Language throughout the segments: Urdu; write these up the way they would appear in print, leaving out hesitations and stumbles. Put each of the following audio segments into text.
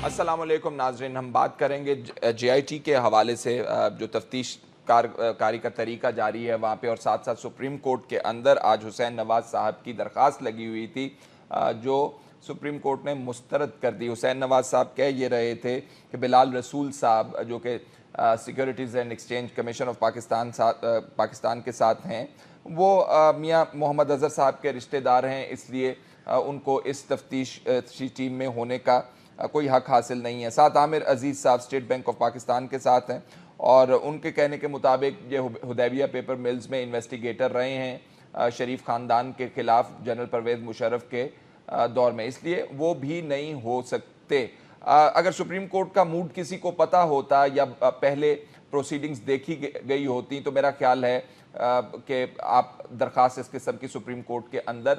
السلام علیکم ناظرین، ہم بات کریں گے جے آئی ٹی کے حوالے سے جو تفتیش کاری کا طریقہ جاری ہے وہاں پہ، اور ساتھ ساتھ سپریم کورٹ کے اندر آج حسین نواز صاحب کی درخواست لگی ہوئی تھی جو سپریم کورٹ نے مسترد کر دی۔ حسین نواز صاحب کہہ یہ رہے تھے کہ بلال رسول صاحب جو کہ securities and exchange commission of Pakistan کے ساتھ ہیں، وہ میاں محمد اظہر صاحب کے رشتہ دار ہیں، اس لیے ان کو اس تفتیشی ٹیم میں ہونے کا کوئی حق حاصل نہیں ہے۔ ساتھ عامر عزیز صاحب اسٹیٹ بینک آف پاکستان کے ساتھ ہیں، اور ان کے کہنے کے مطابق یہ حدیبیہ پیپر ملز میں انویسٹیگیٹر رہے ہیں شریف خاندان کے خلاف جنرل پرویز مشرف کے دور میں، اس لیے وہ بھی نہیں ہو سکتے۔ اگر سپریم کورٹ کا موڈ کسی کو پتہ ہوتا یا پہلے پروسیڈنگز دیکھی گئی ہوتی تو میرا خیال ہے کہ آپ درخواست اس قسم کی سپریم کورٹ کے اندر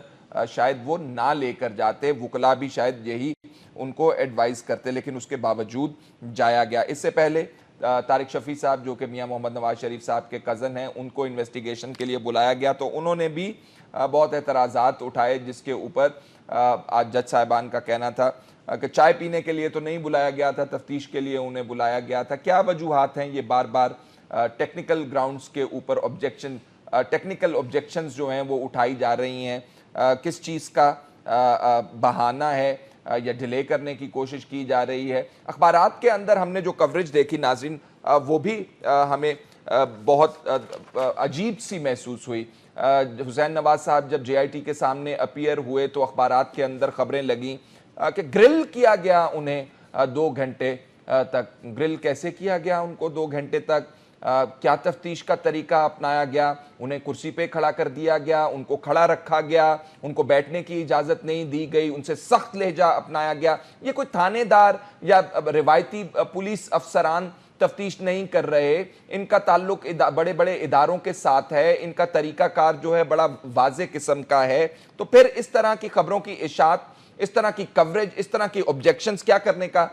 شاید وہ نہ لے کر جاتے، وکلاء بھی شاید یہی ان کو ایڈوائز کرتے، لیکن اس کے باوجود جایا گیا۔ اس سے پہلے طارق شفیع صاحب جو کہ میاں محمد نواز شریف صاحب کے کزن ہیں، ان کو انویسٹیگیشن کے لیے بلایا گیا تو انہوں نے بھی بہت اعتراضات اٹھائے، جس کے اوپر آج جج صاحبان کا کہنا تھا کہ چائے پینے کے لیے تو نہیں بلایا گیا تھا، تفتیش کے لیے انہیں بلایا گیا تھا۔ کیا وجوہات ہیں؟ یہ بار بار ٹیکنیکل گراؤنڈز کے اوپر ٹیکنیکل آبجیکشنز جو ہیں وہ اٹھائی جا رہی ہیں، کس چیز کا بہانہ ہے یا ڈیلے کرنے کی کوشش کی جا رہی ہے؟ اخبارات کے اندر ہم نے جو کوریج دیکھی ناظرین، وہ بھی ہمیں بہت عجیب سی محسوس ہوئی۔ حسین نواز صاحب جب جے آئی ٹی کے سامنے اپیئر ہوئے تو اخبارات کے اندر خبریں لگیں کہ گرل کیا گیا انہیں 2 گھنٹے تک۔ گرل کیسے کیا گیا ان کو 2 گھنٹے تک؟ کیا تفتیش کا طریقہ اپنایا گیا؟ انہیں کرسی پہ کھڑا کر دیا گیا، ان کو کھڑا رکھا گیا، ان کو بیٹھنے کی اجازت نہیں دی گئی، ان سے سخت لہجہ اپنایا گیا۔ یہ کوئی تھانے دار یا روایتی پولیس افسران تفتیش نہیں کر رہے، ان کا تعلق بڑے بڑے اداروں کے ساتھ ہے، ان کا طریقہ کار جو ہے بڑا واضح قسم کا ہے۔ تو پھر اس طرح کی خبروں کی اشاعت، اس طرح کی کوریج، اس طرح کی آبجیکشنز کیا کرنے کا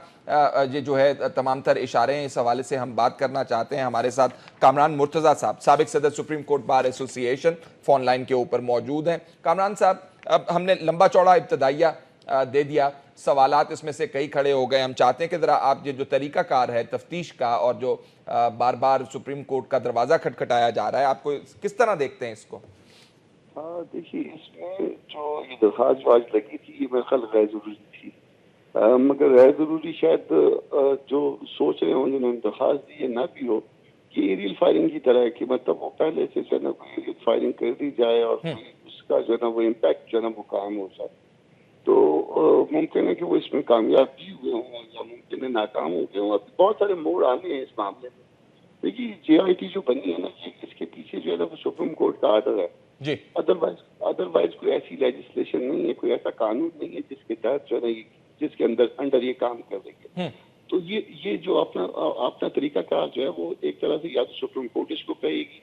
یہ جو ہے تمام تر اشارے ہیں۔ اس حوالے سے ہم بات کرنا چاہتے ہیں۔ ہمارے ساتھ کامران مرتضیٰ صاحب، سابق صدر سپریم کورٹ بار ایسوسی ایشن، فون لائن کے اوپر موجود ہیں۔ کامران صاحب، اب ہم نے لمبا چوڑا ابتدائیہ دے دیا، سوالات اس میں سے کئی کھڑے ہو گئے۔ ہم چاہتے ہیں کہ ذرا آپ یہ جو طریقہ کار ہے تفتیش کا اور جو بار بار سپریم کورٹ کا دروازہ کھٹکھٹایا جا رہا ہے، آپ کو کس طرح دیکھتے ہیں اس کو؟ دیکھیے، اس میں جو یہ درخواست آج لگی تھی یہ میرے خیال غیر ضروری تھی، مگر غیر ضروری شاید جو سوچ رہے ہوں جنہوں نے درخواست دی ہے نہ بھی ہو، یہ ایریل فائرنگ کی طرح ہے کہ مطلب وہ پہلے سے جو ہے نا کوئی ایریل فائرنگ کر دی جائے اور اس کا جو ہے نا وہ امپیکٹ جو ہے نا وہ قائم ہو جائے۔ تو ممکن ہے کہ وہ اس میں کامیاب بھی ہوئے ہوں یا ممکن ہے ناکام ہو گئے ہوں۔ ابھی بہت سارے موڑ آنے ہیں اس معاملے میں۔ دیکھیے، جے آئی ٹی جو بنی ہے نا، اس کے پیچھے جو ہے نا وہ سپریم کورٹ کا آرڈر ہے۔ جی، ادروائز کوئی ایسی لیجسلیشن نہیں ہے، کوئی ایسا قانون نہیں ہے جس کے تحت جو ہے نا جس کے انڈر یہ کام کر رہی ہے۔ تو یہ جو اپنا طریقہ کار جو ہے وہ ایک طرح سے یا تو سپریم کورٹ اس کو کہے گی،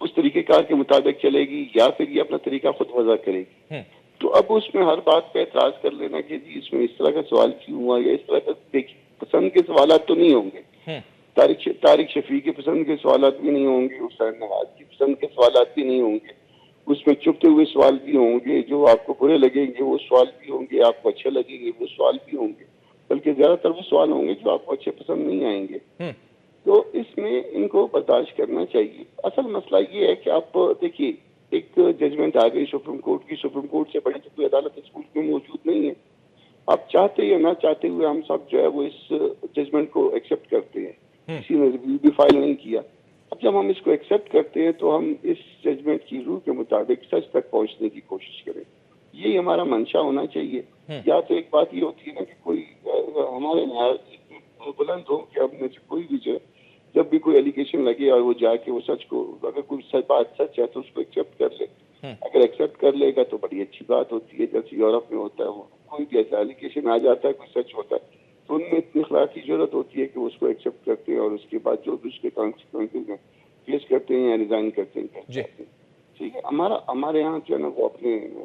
اس طریقہ کار کے مطابق چلے گی، یا پھر یہ اپنا طریقہ خود وضع کرے گی۔ تو اب اس میں ہر بات پہ اعتراض کر لینا کہ جی اس میں اس طرح کا سوال کیوں ہوا یا اس طرح کا، دیکھیے پسند کے سوالات تو نہیں ہوں گے، طارق شفیع کے پسند کے سوالات بھی نہیں ہوں گے، حسین نواز کی پسند کے سوالات بھی نہیں ہوں گے، اس میں چھپتے ہوئے سوال بھی ہوں گے، جو آپ کو برے لگیں گے وہ سوال بھی ہوں گے، آپ کو اچھے لگیں گے وہ سوال بھی ہوں گے، بلکہ زیادہ تر وہ سوال ہوں گے جو آپ کو اچھے پسند نہیں آئیں گے۔ تو اس میں ان کو برداشت کرنا چاہیے۔ اصل مسئلہ یہ ہے کہ آپ دیکھیے، ایک ججمنٹ آ گئی سپریم کورٹ کی، سپریم کورٹ سے بڑی تو کوئی عدالت اس ملک میں موجود نہیں ہے۔ آپ چاہتے یا نہ چاہتے ہوئے ہم سب جو ہے وہ اس ججمنٹ کو ایکسیپٹ کرتے ہیں، کسی نے ریویو بھی فائل نہیں کیا۔ اب جب ہم اس کو ایکسیپٹ کرتے ہیں تو ہم اس ججمنٹ کی روح کے مطابق سچ تک پہنچنے کی کوشش کریں، یہی ہمارا منشا ہونا چاہیے۔ یا تو ایک بات یہ ہوتی ہے نا کہ کوئی ہمارے یہاں بلند ہو کہ ہم نے کوئی بھی جو جب بھی کوئی ایلیگیشن لگے اور وہ جا کے وہ سچ کو، اگر کوئی بات سچ ہے تو اس کو ایکسیپٹ کر لے، اگر ایکسیپٹ کر لے گا تو بڑی اچھی بات ہوتی ہے۔ جیسے یورپ میں ہوتا ہے، وہ کوئی بھی ایسا ایلیگیشن آ جاتا ہے، کوئی سچ ہوتا ہے تو ان میں اتنی اخلاقی ضرورت ہوتی ہے کہ اس کو ایکسیپٹ کرتے ہیں اور اس کے بعد جو بھی اس کے کانسیکوینسز ہیں فیس کرتے ہیں یا ریزائن کرتے ہیں۔ ٹھیک ہے، ہمارے یہاں جو ہے نا وہ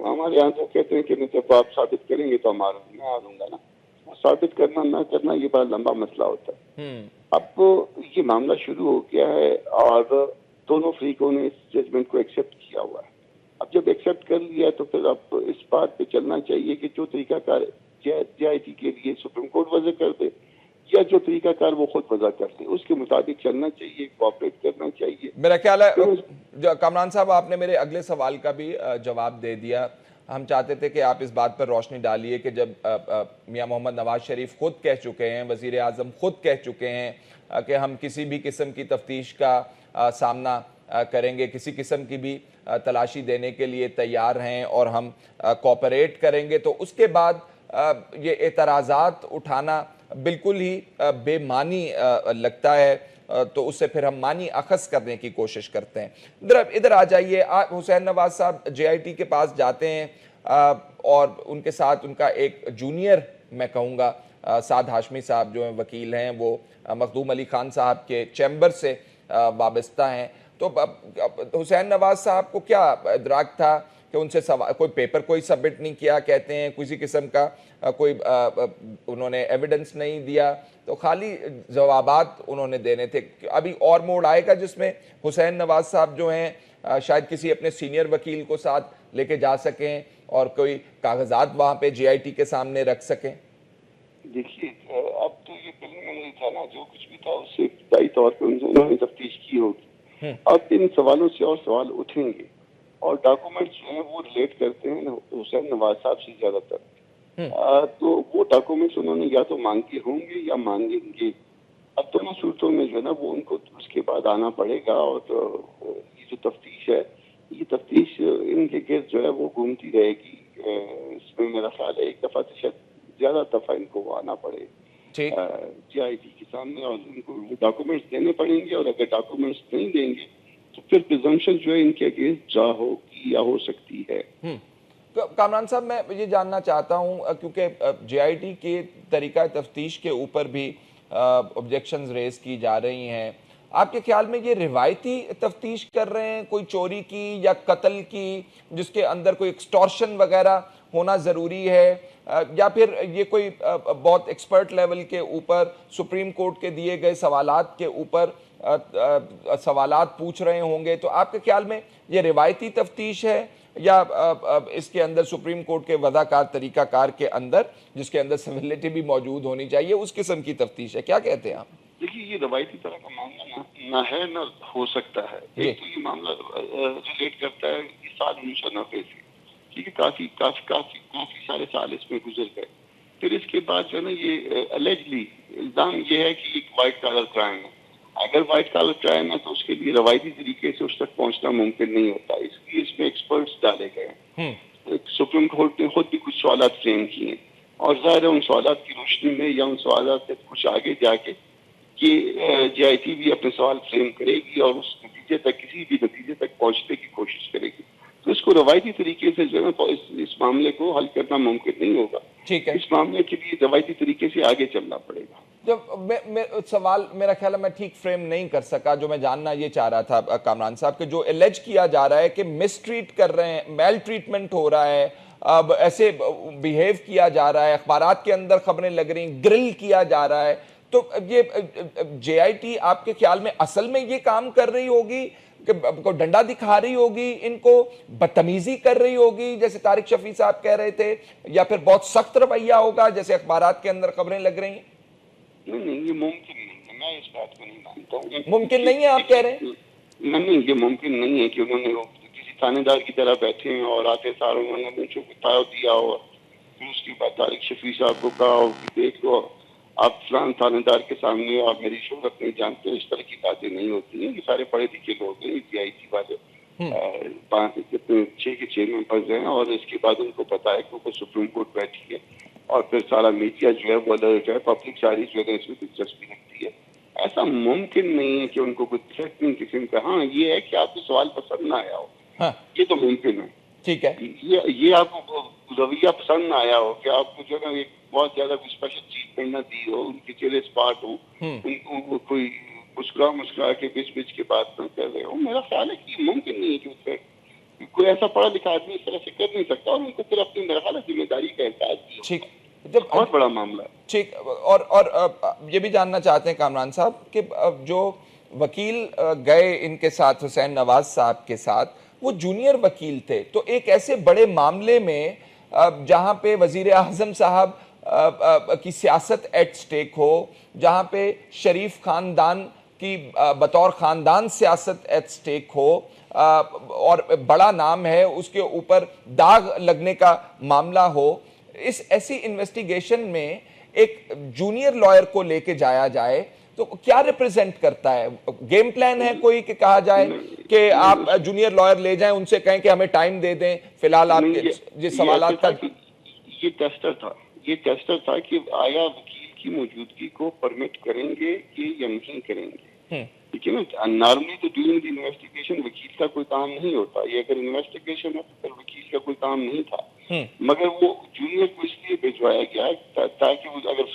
ہمارے یہاں تو کہتے ہیں کہ جب آپ ثابت کریں گے تو میں آ دوں گا نا، ثابت کرنا نہ کرنا یہ بڑا لمبا مسئلہ ہوتا ہے۔ اب یہ معاملہ شروع ہو گیا ہے اور دونوں فریقوں نے اس ججمنٹ کو ایکسیپٹ کیا ہوا ہے۔ اب جب ایکسیپٹ کر لیا تو پھر اب اس بات پہ چلنا چاہیے کہ جو طریقہ کار جے آئی ٹی کے لیے سپریم کورٹ وضع کر دے یا جو طریقہ کار وہ خود وضع کر دے اس کے مطابق چلنا چاہیے، کوآپریٹ کرنا چاہیے. میرا خیال ہے کامران صاحب آپ نے میرے اگلے سوال کا بھی جواب دے دیا. ہم چاہتے تھے کہ آپ اس بات پر روشنی ڈالیے کہ جب میاں محمد نواز شریف خود کہہ چکے ہیں، وزیر اعظم خود کہہ چکے ہیں کہ ہم کسی بھی قسم کی تفتیش کا سامنا کریں گے، کسی قسم کی بھی تلاشی دینے کے لیے تیار ہیں اور ہم کوآپریٹ کریں گے، تو اس کے بعد یہ اعتراضات اٹھانا بالکل ہی بے معنی لگتا ہے. تو اس سے پھر ہم معنی اخذ کرنے کی کوشش کرتے ہیں. ادھر آ جائیے. حسین نواز صاحب جے آئی ٹی کے پاس جاتے ہیں اور ان کے ساتھ ان کا ایک جونیئر میں کہوں گا سعد ہاشمی صاحب جو ہیں وکیل ہیں، وہ مخدوم علی خان صاحب کے چیمبر سے وابستہ ہیں. تو حسین نواز صاحب کو کیا ادراک تھا کہ ان سے کوئی پیپر کوئی سبمٹ نہیں کیا، کہتے ہیں کسی قسم کا کوئی انہوں نے ایویڈنس نہیں دیا، تو خالی جوابات انہوں نے دینے تھے. ابھی اور موڑ آئے گا جس میں حسین نواز صاحب جو ہیں شاید کسی اپنے سینئر وکیل کو ساتھ لے کے جا سکیں اور کوئی کاغذات وہاں پہ جے آئی ٹی کے سامنے رکھ سکیں؟ دیکھیے اب تو یہ پریلیمنری تھا نا، جو کچھ بھی تھا اس سے ابتدائی طور پہ انہوں نے تفتیش کی ہوگی. اب ان سوالوں سے اور سوال اٹھیں گے اور ڈاکومنٹس جو ہیں وہ ریلیٹ کرتے ہیں حسین نواز صاحب سے زیادہ تر. تو وہ ڈاکومنٹس انہوں نے یا تو مانگے ہوں گے یا مانگیں گے. اب دونوں صورتوں میں جو ہے نا وہ ان کو اس کے بعد آنا پڑے گا. اور یہ جو تفتیش ہے، یہ تفتیش ان کے گرد جو ہے وہ گھومتی رہے گی. اس میں میرا خیال ہے ایک دفعہ سے شاید زیادہ دفعہ ان کو آنا پڑے جے آئی ٹی کے سامنے اور ان کو ڈاکومنٹس دینے پڑیں گے. اور اگر ڈاکومنٹس نہیں دیں گے تو پھر پریزمپشن جو ہے ان کے اگینسٹ جا ہوگی یا ہو سکتی ہے. کامران صاحب میں یہ جاننا چاہتا ہوں کیونکہ جے آئی ٹی کے طریقہ تفتیش کے اوپر بھی آبجیکشنز ریز کی جا رہی ہیں. آپ کے خیال میں یہ روایتی تفتیش کر رہے ہیں، کوئی چوری کی یا قتل کی جس کے اندر کوئی ایکسٹورشن وغیرہ ہونا ضروری ہے، یا پھر یہ کوئی بہت ایکسپرٹ لیول کے اوپر سپریم کورٹ کے دیے گئے سوالات کے اوپر سوالات پوچھ رہے ہوں گے؟ تو آپ کے خیال میں یہ روایتی تفتیش ہے یا اس کے اندر سپریم کورٹ کے وضع کار طریقہ کار کے اندر جس کے اندر سویلٹی بھی موجود ہونی چاہیے اس قسم کی تفتیش ہے؟ کیا کہتے ہیں آپ؟ دیکھیے یہ روایتی طرح کا معاملہ نہ ہے نہ ہو سکتا ہے. ایک تو یہ معاملہ ریلیٹ کرتا ہے اس سال 1990 سے، ٹھیک ہے، کافی سارے سال اس میں گزر گئے. پھر اس کے بعد جو ہے نا یہ الیجلی الزام یہ ہے کہ ایک وائٹ کالر کرائم ہے. اگر وائٹ کالر کرائم ہے تو اس کے لیے روایتی طریقے سے اس تک پہنچنا ممکن نہیں ہوتا. اس لیے اس میں ایکسپرٹس ڈالے گئے ہیں. سپریم کورٹ نے خود بھی کچھ سوالات فریم کیے اور ظاہر ہے ان سوالات کی روشنی میں یا ان سوالات سے کچھ آگے جا کے کہ جے آئی ٹی بھی اپنے سوال فریم کرے گی اور اس نتیجے تک کسی بھی نتیجے تک پہنچنے کی کوشش کرے گی. تو اس کو روایتی طریقے سے جو ہے اس معاملے کو حل کرنا ممکن نہیں ہوگا. اس معاملے کے لیے روایتی طریقے سے آگے چلنا پڑے گا. جب سوال میرا خیال ہے میں ٹھیک فریم نہیں کر سکا، جو میں جاننا یہ چاہ رہا تھا کامران صاحب کہ جو الیج کیا جا رہا ہے کہ مس ٹریٹ کر رہے ہیں، میل ٹریٹمنٹ ہو رہا ہے، اب ایسے بیہیو کیا جا رہا ہے، اخبارات کے اندر خبریں لگ رہی ہیں، گرل کیا جا رہا ہے، تو یہ جے آئی ٹی آپ کے خیال میں اصل میں یہ کام کر رہی ہوگی کہ کو ڈنڈا دکھا رہی ہوگی، ان کو بدتمیزی کر رہی ہوگی جیسے طارق شفیع صاحب کہہ رہے تھے، یا پھر بہت سخت رویہ ہوگا جیسے اخبارات کے اندر خبریں لگ رہی ہیں؟ نہیں، یہ ممکن نہیں ہے. میں اس بات کو نہیں مانتا ہوں. ممکن نہیں ہے آپ کہہ رہے ہیں؟ نہیں، یہ ممکن نہیں ہے کہ انہوں نے کسی تھانے دار کی طرح بیٹھے ہیں اور آتے سار انہوں نے منچوں کو تاؤ دیا اور پھر اس کے بعد طارق شفیع صاحب کو کہا کہ دیکھ لو آپ فلان تھانے دار کے سامنے آپ میری شہرت نہیں جانتے. اس طرح کی باتیں نہیں ہوتی ہیں. یہ سارے پڑھے لکھے لوگ ہیں، جے آئی ٹی والے 6 کے 6 ممبرز ہیں اور اس کے بعد ان کو پتا ہے کہ سپریم کورٹ بیٹھی ہے اور پھر سارا میڈیا جو ہے وہ الرٹ ہے، پبلک ساری جو ہے اس میں دلچسپی رکھتی ہے. ایسا ممکن نہیں ہے کہ ان کو کوئی تھریٹنگ قسم کا. ہاں یہ ہے کہ آپ کو سوال پسند نہ آیا ہو، یہ تو ممکن ہے. ٹھیک ہے، یہ آپ کو رویہ پسند نہ آیا ہو کہ آپ کو جو ہے ایک بہت زیادہ اسپیشل ٹریٹمنٹ نہ دی ہو، ان کے چہرے اسپاٹ ہو، ان کو کوئی مسکرا کے بیچ کے بات نہ کر رہے ہو. میرا خیال ہے کہ ممکن نہیں ہے کہ کوئی ایسا پڑھا لکھا آدمی اس طرح سے کر نہیں سکتا اور ان کو پھر اپنی میرا خیال ہے ذمہ داری کا احساس بھی بہت بڑا معاملہ ہے. ٹھیک، اور یہ بھی جاننا چاہتے ہیں کامران صاحب کہ جو وکیل گئے ان کے ساتھ حسین نواز صاحب کے ساتھ وہ جونیئر وکیل تھے. تو ایک ایسے بڑے معاملے میں جہاں پہ وزیر اعظم صاحب کی سیاست ایٹ سٹیک ہو, جہاں پہ شریف خاندان کی بطور خاندان سیاست ایٹ سٹیک ہو, اور بڑا نام ہے, اس کے اوپر داغ لگنے کا معاملہ ہو, اس ایسی انویسٹیگیشن میں ایک جونیئر لائر کو لے کے جایا جائے تو کیا ریپریزنٹ کرتا ہے؟ گیم پلان ہے کوئی کہ کہا جائے کہ آپ جونیئر لائر لے جائیں, ان سے کہیں کہ ہمیں ٹائم دے دیں, فی الحال آپ کے جس سوالات کا یہ ٹیسٹر تھا کہ آیا وکیل کی موجودگی کو پرمٹ کریں گے کہ یا نہیں کریں گے. ٹھیک ہے نا, نارملی تو ڈیورنگ دی انویسٹیگیشن وکیل کا کوئی کام نہیں ہوتا, یہ اگر انویسٹیگیشن ہے تو پھر وکیل کا کوئی کام نہیں تھا. مگر وہ جونیئر کو اس لیے بھجوایا گیا تاکہ وہ اگر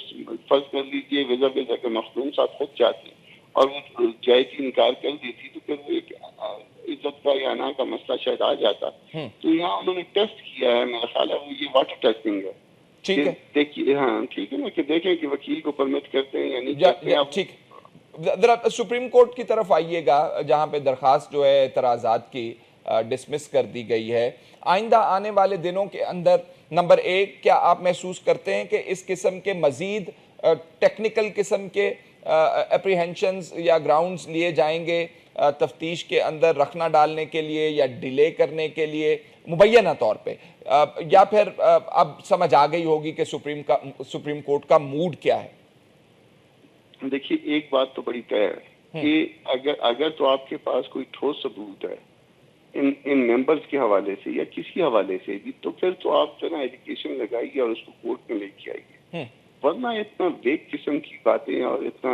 فرض کر لیجیے وزا کے مخدوم صاحب خود جاتے اور وہ جائے کی انکار کر دیتی تو پھر وہ ایک عزت کا یا انا کا مسئلہ شاید آ جاتا. تو یہاں انہوں نے ٹیسٹ کیا ہے, میرا خیال ہے وہ یہ واٹر ٹیسٹنگ ہے. ٹھیک ہے, دیکھیے ہاں ٹھیک ہے نا, کہ دیکھیں کہ وکیل کو پرمٹ کرتے ہیں یا نہیں کرتے ہیں. ٹھیک, ذرا سپریم کورٹ کی طرف آئیے گا جہاں پہ درخواست جو ہے اعتراضات کی ڈسمس کر دی گئی ہے. آئندہ آنے والے دنوں کے اندر نمبر ایک, کیا آپ محسوس کرتے ہیں کہ اس قسم کے مزید ٹیکنیکل قسم کے اپریہنشنز یا گراؤنڈز لیے جائیں گے تفتیش کے اندر رکھنا ڈالنے کے لیے یا ڈیلے کرنے کے لیے مبینہ طور پہ, یا پھر اب سمجھ آ گئی ہوگی کہ سپریم کورٹ کا موڈ کیا ہے؟ دیکھیے ایک بات تو بڑی طے ہے کہ اگر تو آپ کے پاس کوئی ٹھوس ثبوت ہے ان ممبرز کے حوالے سے یا کسی حوالے سے بھی, تو پھر تو آپ جو نا ایجوکیشن لگائیے اور اس کو کورٹ میں لے کے آئیے. ورنہ اتنا ویک قسم کی باتیں اور اتنا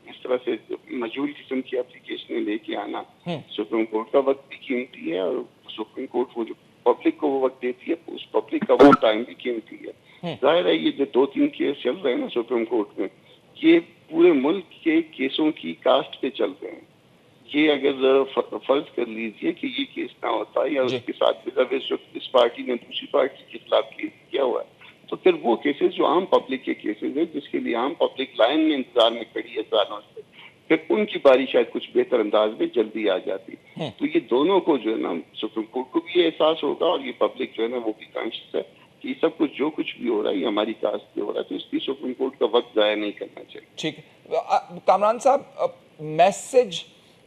اس طرح سے مجہول قسم کی اپلیکیشنیں لے کے آنا, سپریم کورٹ کا وقت بھی قیمتی ہے اور سپریم کورٹ وہ جو پبلک کو وہ وقت دیتی ہے اس پبلک کا وہ ٹائم بھی قیمتی ہے. ظاہر ہے یہ جو 2-3 کیس چل رہے ہیں نا سپریم کورٹ میں, یہ پورے ملک کے کیسوں کی کاسٹ پہ چل رہے ہیں. یہ اگر فرض کر لیجئے کہ یہ کیس نہ ہوتا یا اس کے ساتھ جو اس پارٹی نے دوسری پارٹی کے خلاف کیس کیا ہوا ہے, تو پھر وہ کیسز جو عام پبلک کے کیسز ہیں جس کے لیے عام پبلک لائن میں انتظار میں کھڑی ہے سالوں سے, پھر ان کی باری شاید کچھ بہتر انداز میں جلدی آ جاتی. تو یہ دونوں کو جو ہے نا سپریم کورٹ کو بھی یہ احساس ہوگا اور یہ پبلک جو ہے نا وہ بھی کانشیس ہے کہ یہ سب کچھ جو کچھ بھی ہو رہا ہے یہ ہماری کاسٹ پہ ہو رہا ہے, تو اس لیے سپریم کورٹ کا وقت ضائع نہیں کرنا چاہیے. ٹھیک ہے کامران صاحب, میسج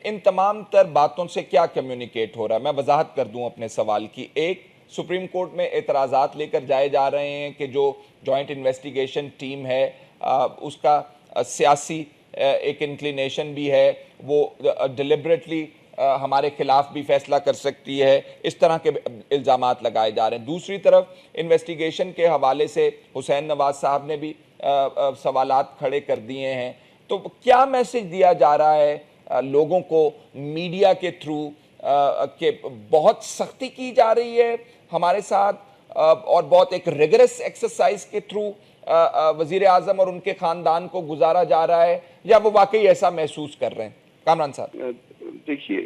ان تمام تر باتوں سے کیا کمیونیکیٹ ہو رہا ہے؟ میں وضاحت کر دوں اپنے سوال کی. ایک, سپریم کورٹ میں اعتراضات لے کر جائے جا رہے ہیں کہ جو جوائنٹ انویسٹیگیشن ٹیم ہے اس کا سیاسی ایک انکلینیشن بھی ہے, وہ ڈیلیبریٹلی ہمارے خلاف بھی فیصلہ کر سکتی ہے, اس طرح کے الزامات لگائے جا رہے ہیں. دوسری طرف انویسٹیگیشن کے حوالے سے حسین نواز صاحب نے بھی سوالات کھڑے کر دیے ہیں. تو کیا میسج دیا جا رہا ہے لوگوں کو میڈیا کے تھرو کہ بہت سختی کی جا رہی ہے ہمارے ساتھ اور بہت ایک ریگرس ایکسرسائز کے تھرو وزیر اعظم اور ان کے خاندان کو گزارا جا رہا ہے, یا وہ واقعی ایسا محسوس کر رہے ہیں؟ کامران صاحب دیکھیے,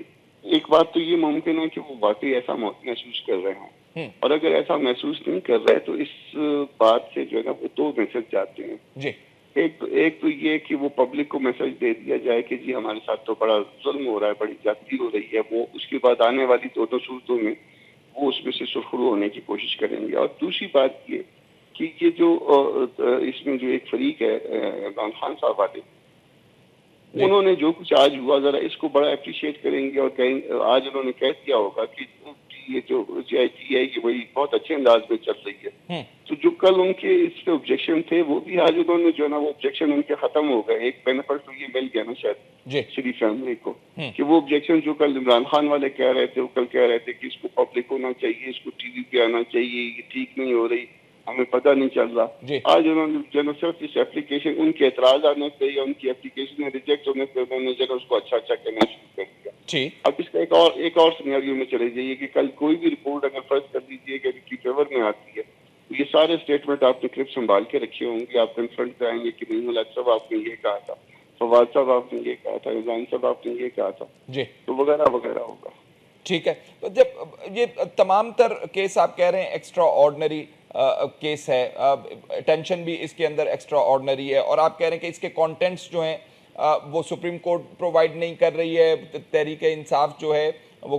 ایک بات تو یہ ممکن ہے کہ وہ واقعی ایسا محسوس کر رہے ہوں, اور اگر ایسا محسوس نہیں کر رہے تو اس بات سے جو ہے نا وہ 2 میسج جاتے ہیں. جی, ایک تو یہ کہ وہ پبلک کو میسج دے دیا جائے کہ جی ہمارے ساتھ تو بڑا ظلم ہو رہا ہے, بڑی زیادتی ہو رہی ہے, وہ اس کے بعد آنے والی 2 صورتوں میں وہ اس میں سے سرخرو ہونے کی کوشش کریں گے. اور دوسری بات یہ کہ یہ جو اس میں جو ایک فریق ہے عمران خان صاحب والے, انہوں نے جو کچھ آج ہوا ذرا اس کو بڑا اپریشیٹ کریں گے, اور کہیں آج انہوں نے کہہ دیا ہوگا کہ یہ جو CIT ہے یہ وہی بہت اچھے انداز میں چل رہی ہے. تو جو کل ان کے اس پہ آبجیکشن تھے وہ بھی آج انہوں نے جو ہے نا وہ آبجیکشن ان کے ختم ہو گئے. ایک بینیفٹ تو یہ مل گیا نا شاید شری فیملی کو کہ وہ آبجیکشن جو کل عمران خان والے کہہ رہے تھے, وہ کل کہہ رہے تھے کہ اس کو پبلک ہونا چاہیے, اس کو ٹی وی پہ آنا چاہیے, یہ ٹھیک نہیں ہو رہی, ہمیں پتہ نہیں چل رہا. آج انہوں نے جو ہے صرف اس اپلیکیشن ان کے اعتراض آنے پہ یا ان کی اپلیکیشن میں ریجیکٹ ہونے پہ انہوں نے جو ہے اس کو اچھا کہنا شروع کر دیا. اب اس کا ایک اور سینیریو میں چلے جائیے کہ کل کوئی بھی رپورٹ اگر فرض کر دیجیے کہ کی فیور میں آتی ہے, یہ سارے اسٹیٹمنٹ آپ نے کلپ سنبھال کے رکھے ہوں گے, آپ کنفرنٹ کرائیں گے کہ نہیں ملک صاحب آپ نے یہ کہا تھا, فواد صاحب آپ نے یہ کہا تھا, رضوان صاحب آپ نے یہ کہا تھا, تو وغیرہ وغیرہ ہوگا. ٹھیک ہے, جب یہ تمام تر کیس آپ کہہ رہے ہیں ایکسٹرا آرڈنری کیس ہے, اٹینشن بھی اس کے اندر ایکسٹرا آرڈنری ہے, اور آپ کہہ رہے ہیں کہ اس کے کانٹینٹس جو ہیں وہ سپریم کورٹ پرووائڈ نہیں کر رہی ہے, تحریک انصاف جو ہے وہ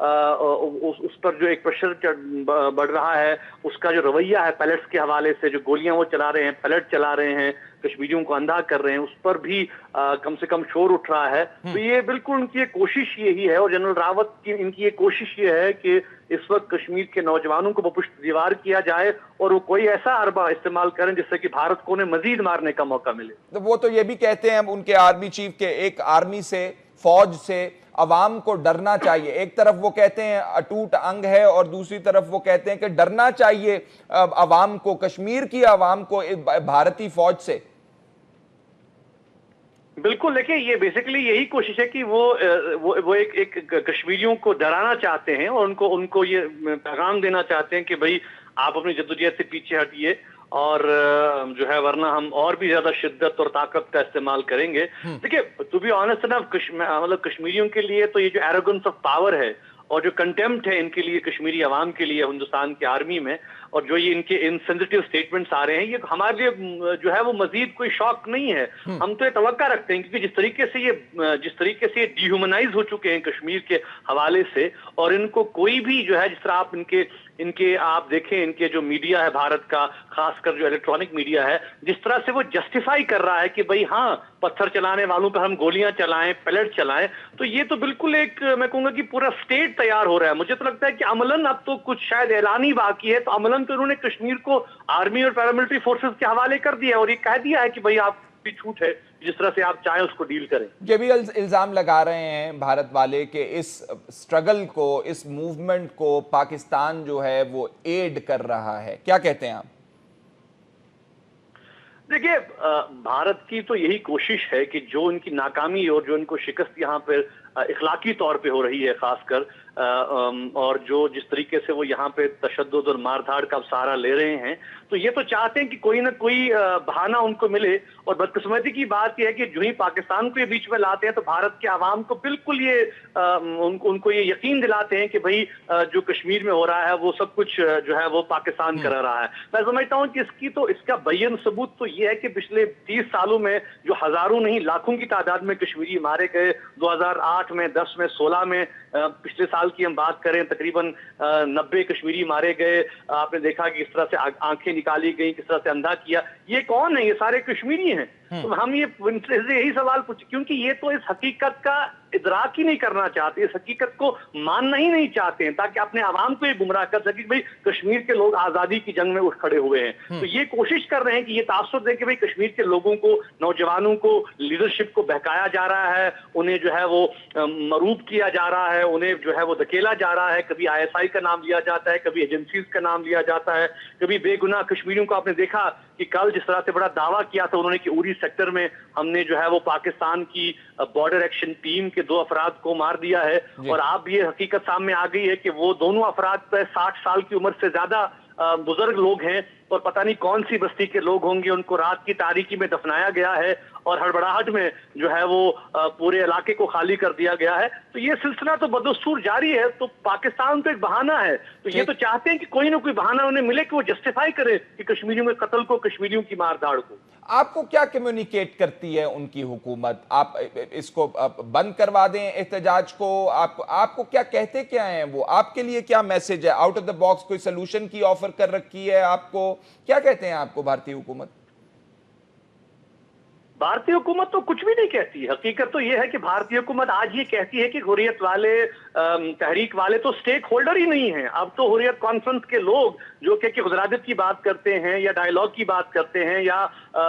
اس پر جو ایک پریشر بڑھ رہا ہے، اس کا جو رویہ ہے پیلٹس کے حوالے سے، جو گولیاں وہ چلا رہے ہیں، پیلٹ چلا رہے ہیں، کشمیریوں کو اندھا کر رہے ہیں، اس پر بھی کم سے کم شور اٹھ رہا ہے. تو یہ بالکل ان کی ایک کوشش یہی ہے، اور جنرل راوت کی ان کی ایک کوشش یہ ہے کہ اس وقت کشمیر کے نوجوانوں کو بپشت دیوار کیا جائے اور وہ کوئی ایسا حربہ استعمال کریں جس سے کہ بھارت کو انہیں مزید مارنے کا موقع ملے. وہ تو یہ بھی کہتے ہیں ان کے آرمی چیف کے ایک آرمی سے، فوج سے عوام کو ڈرنا چاہیے. ایک طرف وہ کہتے ہیں اٹوٹ انگ ہے، اور دوسری طرف وہ کہتے ہیں کہ ڈرنا چاہیے عوام کو، کشمیر کی عوام کو بھارتی فوج سے. بالکل، دیکھیں یہ بیسیکلی یہی کوشش ہے کہ وہ ایک کشمیریوں کو ڈرانا چاہتے ہیں، اور ان کو یہ پیغام دینا چاہتے ہیں کہ بھئی آپ اپنی جدوجہد سے پیچھے ہٹیے، اور جو ہے ورنہ ہم اور بھی زیادہ شدت اور طاقت کا استعمال کریں گے. دیکھیں ٹو بی آنیسٹ نا، مطلب کشمیریوں کے لیے تو یہ جو ایروگنس آف پاور ہے اور جو کنٹیمپٹ ہے ان کے لیے کشمیری عوام کے لیے ہندوستان کی آرمی میں، اور جو یہ ان کے انسینسٹیو سٹیٹمنٹس آ رہے ہیں، یہ ہمارے لیے جو ہے وہ مزید کوئی شوق نہیں ہے. ہم تو یہ توقع رکھتے ہیں کیونکہ جس طریقے سے یہ ڈی ہیومنائز ہو چکے ہیں کشمیر کے حوالے سے، اور ان کو کوئی بھی جو ہے، جس طرح آپ ان کے آپ دیکھیں ان کے جو میڈیا ہے بھارت کا، خاص کر جو الیکٹرانک میڈیا ہے، جس طرح سے وہ جسٹیفائی کر رہا ہے کہ بھئی ہاں پتھر چلانے والوں پر ہم گولیاں چلائیں، پیلٹ چلائیں، تو یہ تو بالکل ایک میں کہوں گا کہ پورا اسٹیٹ تیار ہو رہا ہے. مجھے تو لگتا ہے کہ عملاً اب تو کچھ شاید اعلان ہی باقی ہے، تو عملاً تو انہوں نے کشمیر کو آرمی اور پیراملٹری فورسز کے حوالے کر دیا ہے، اور یہ کہہ دیا ہے کہ بھئی آپ کی چھوٹ ہے، جس طرح سے آپ چاہیں اس کو ڈیل کریں. یہ بھی الزام لگا رہے ہیں بھارت والے کہ اس سٹرگل کو، اس موومنٹ کو پاکستان جو ہے وہ ایڈ کر رہا ہے. کیا کہتے ہیں آپ؟ دیکھیے بھارت کی تو یہی کوشش ہے کہ جو ان کی ناکامی اور جو ان کو شکست یہاں پہ اخلاقی طور پہ ہو رہی ہے خاص کر، اور جو جس طریقے سے وہ یہاں پہ تشدد اور مار دھاڑ کا سہارا لے رہے ہیں، تو یہ تو چاہتے ہیں کہ کوئی نہ کوئی بہانہ ان کو ملے. اور بدقسمتی کی بات یہ ہے کہ جو ہی پاکستان کو یہ بیچ میں لاتے ہیں تو بھارت کے عوام کو بالکل یہ ان کو یہ یقین دلاتے ہیں کہ بھئی جو کشمیر میں ہو رہا ہے وہ سب کچھ جو ہے وہ پاکستان کرا رہا ہے. میں سمجھتا ہوں کہ اس کا بین ثبوت تو یہ ہے کہ پچھلے 30 سالوں میں جو ہزاروں نہیں لاکھوں کی تعداد میں کشمیری مارے گئے، 2008 میں، 10 میں، 16 میں، پچھلے سال کی ہم بات کریں تقریباً 90 کشمیری مارے گئے. آپ نے دیکھا کہ کس طرح سے آنکھیں نکالی گئی، کس طرح سے اندھا کیا. یہ کون ہے؟ یہ سارے کشمیری ہیں. تو ہم یہی سوال پوچھیں، کیونکہ یہ تو اس حقیقت کا ادراک ہی نہیں کرنا چاہتے، اس حقیقت کو ماننا ہی نہیں چاہتے ہیں، تاکہ اپنے عوام کو یہ گمراہ کر سکیں کہ بھئی کشمیر کے لوگ آزادی کی جنگ میں اٹھ کھڑے ہوئے ہیں. تو یہ کوشش کر رہے ہیں کہ یہ تاثر دیں کہ بھئی کشمیر کے لوگوں کو، نوجوانوں کو، لیڈرشپ کو بہکایا جا رہا ہے، انہیں جو ہے وہ مروب کیا جا رہا ہے، انہیں جو ہے وہ دھکیلا جا رہا ہے. کبھی ISI کا نام لیا جاتا ہے، کبھی ایجنسیز کا نام لیا جاتا ہے، کبھی بے گناہ کشمیریوں کو. آپ نے دیکھا کہ کل جس طرح سے بڑا دعویٰ کیا تھا انہوں نے کہ اوری سیکٹر میں ہم نے جو ہے وہ پاکستان کی بارڈر ایکشن ٹیم کے 2 افراد کو مار دیا ہے. اور اب یہ حقیقت سامنے آ گئی ہے کہ وہ دونوں افراد 60 سال کی عمر سے زیادہ بزرگ لوگ ہیں، اور پتہ نہیں کون سی بستی کے لوگ ہوں گے. ان کو رات کی تاریکی میں دفنایا گیا ہے، اور ہڑبڑاہٹ میں جو ہے وہ پورے علاقے کو خالی کر دیا گیا ہے. تو یہ سلسلہ تو بدستور جاری ہے. تو پاکستان تو ایک بہانہ ہے، تو یہ تو چاہتے ہیں کہ کوئی نہ کوئی بہانہ انہیں ملے کہ وہ جسٹیفائی کرے کہ کشمیریوں کے قتل کو، کشمیریوں کی مار داڑ کو. آپ کو کیا کمیونیکیٹ کرتی ہے ان کی حکومت؟ آپ اس کو بند کروا دیں احتجاج کو؟ آپ کو کیا کہتے کیا ہیں وہ؟ آپ کے لیے کیا میسج ہے؟ آؤٹ آف دا باکس کوئی سلوشن کی آفر کر رکھی ہے آپ کو؟ کیا کہتے ہیں آپ کو بھارتی حکومت؟ بھارتی حکومت تو کچھ بھی نہیں کہتی. حقیقت تو یہ ہے کہ بھارتی حکومت آج یہ کہتی ہے کہ حریت والے، تحریک والے تو سٹیک ہولڈر ہی نہیں ہیں. اب تو حریت کانفرنس کے لوگ جو کہ غدرادت کی بات کرتے ہیں، یا ڈائیلاگ کی بات کرتے ہیں، یا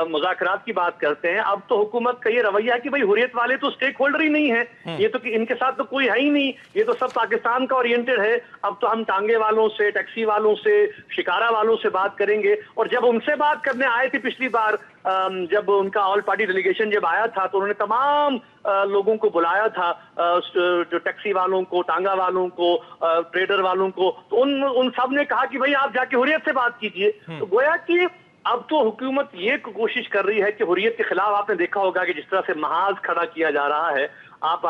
مذاکرات کی بات کرتے ہیں، اب تو حکومت کا یہ رویہ ہے کہ بھئی حریت والے تو سٹیک ہولڈر ہی نہیں ہیں. یہ تو کہ ان کے ساتھ تو کوئی ہے ہی نہیں، یہ تو سب پاکستان کا اورینٹڈ ہے. اب تو ہم ٹانگے والوں سے، ٹیکسی والوں سے، شکارہ والوں سے بات کریں گے. اور جب ان سے بات کرنے آئے تھے پچھلی بار، جب ان کا آل پارٹی ڈیلیگیشن جب آیا تھا، تو انہوں نے تمام لوگوں کو بلایا تھا، جو ٹیکسی والوں کو، ٹانگا والوں کو، ٹریڈر والوں کو. تو ان سب نے کہا کہ بھئی آپ جا کے حریت سے بات کیجئے. تو گویا کہ اب تو حکومت یہ کوشش کر رہی ہے کہ حریت کے خلاف، آپ نے دیکھا ہوگا کہ جس طرح سے محاذ کھڑا کیا جا رہا ہے. آپ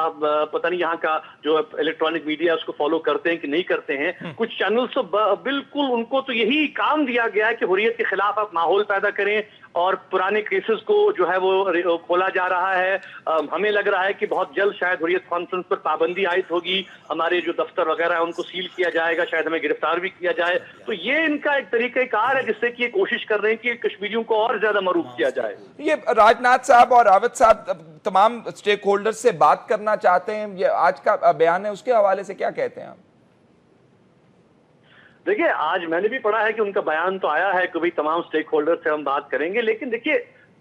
پتہ نہیں یہاں کا جو الیکٹرانک میڈیا اس کو فالو کرتے ہیں کہ نہیں کرتے ہیں. کچھ چینلز تو بالکل ان کو تو یہی کام دیا گیا ہے کہ حریت کے خلاف آپ ماحول پیدا کریں، اور پرانے کیسز کو جو ہے وہ کھولا جا رہا ہے. ہمیں لگ رہا ہے کہ بہت جلد شاید حریت کانفرنس پر پابندی عائد ہوگی, ہمارے جو دفتر وغیرہ ہیں ان کو سیل کیا جائے گا, شاید ہمیں گرفتار بھی کیا جائے. تو یہ ان کا ایک طریقہ کار ہے جس سے کہ یہ کوشش کر رہے ہیں کہ کشمیریوں کو اور زیادہ مروب کیا جائے. یہ راجناتھ صاحب اور راوت صاحب تمام اسٹیک ہولڈر سے بات کرنا چاہتے ہیں, یہ آج کا بیان ہے اس کے حوالے سے کیا کہتے ہیں آپ؟ دیکھیے, آج میں نے بھی پڑھا ہے کہ ان کا بیان تو آیا ہے کہ بھئی تمام سٹیک ہولڈر سے ہم بات کریں گے, لیکن دیکھیے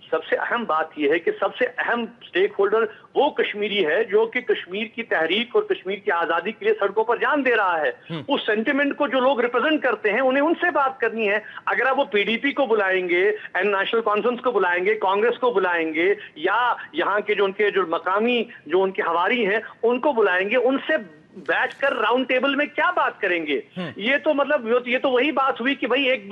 سب سے اہم بات یہ ہے کہ سب سے اہم سٹیک ہولڈر وہ کشمیری ہے جو کہ کشمیر کی تحریک اور کشمیر کی آزادی کے لیے سڑکوں پر جان دے رہا ہے. اس سینٹیمنٹ کو جو لوگ ریپرزینٹ کرتے ہیں انہیں ان سے بات کرنی ہے. اگر آپ وہ پی ڈی پی کو بلائیں گے, نیشنل کانفرنس کو بلائیں گے, کانگریس کو بلائیں گے, یا یہاں کے جو مقامی جو ان کے حواری ہیں ان کو بلائیں گے, ان سے بیٹھ کر راؤنڈ ٹیبل میں کیا بات کریں گے؟ یہ تو مطلب یہ تو وہی بات ہوئی کہ بھائی ایک